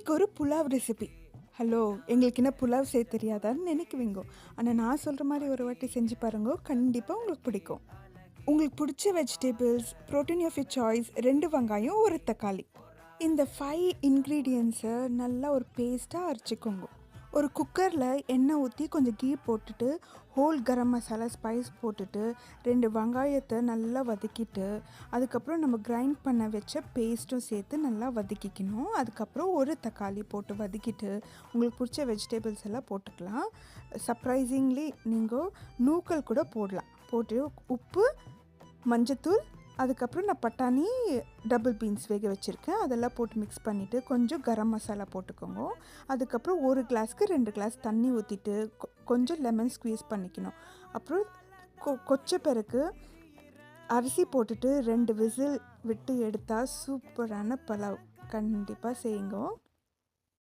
இன்றைக்கி ஒரு pulao recipe. Hello, எங்களுக்கு என்ன புலாவ் செய்ய தெரியாதான்னு நினைக்குவீங்க. ஆனால் நான் சொல்கிற மாதிரி ஒரு வாட்டி செஞ்சு பாருங்க, கண்டிப்பாக உங்களுக்கு பிடிக்கும். உங்களுக்கு பிடிச்ச vegetables, protein of your choice, 2 வெங்காயம், ஒரு தக்காளி. இந்த 5 இன்க்ரீடியன்ஸை நல்லா ஒரு பேஸ்ட்டாக அரைச்சிக்கோங்க. ஒரு குக்கரில் எண்ணெய் ஊற்றி கொஞ்சம் கீ போட்டுட்டு ஹோல் கரம் மசாலா ஸ்பைஸ் போட்டுட்டு 2 வெங்காயத்தை நல்லா வதக்கிட்டு அதுக்கப்புறம் நம்ம கிரைண்ட் பண்ண வச்ச பேஸ்ட்டும் சேர்த்து நல்லா வதக்கிக்கணும். அதுக்கப்புறம் ஒரு தக்காளி போட்டு வதக்கிட்டு உங்களுக்கு பிடிச்ச வெஜிடபிள்ஸ் எல்லாம் போட்டுக்கலாம். சர்ப்ரைசிங்லி நீங்கள் நூக்கல் கூட போடலாம். போட்டு உப்பு, மஞ்சத்தூள், அதுக்கப்புறம் நான் பட்டாணி, டபுள் பீன்ஸ் வேக வச்சுருக்கேன், அதெல்லாம் போட்டு மிக்ஸ் பண்ணிவிட்டு கொஞ்சம் கரம் மசாலா போட்டுக்கோங்க. அதுக்கப்புறம் ஒரு கிளாஸ்க்கு 2 கிளாஸ் தண்ணி ஊற்றிட்டு கொஞ்சம் லெமன் ஸ்க்வீஸ் பண்ணிக்கணும். அப்புறம் கொச்ச பிறகு அரிசி போட்டுட்டு 2 விசில் விட்டு எடுத்தால் சூப்பரான பலாவ். கண்டிப்பாக செய்யுங்க.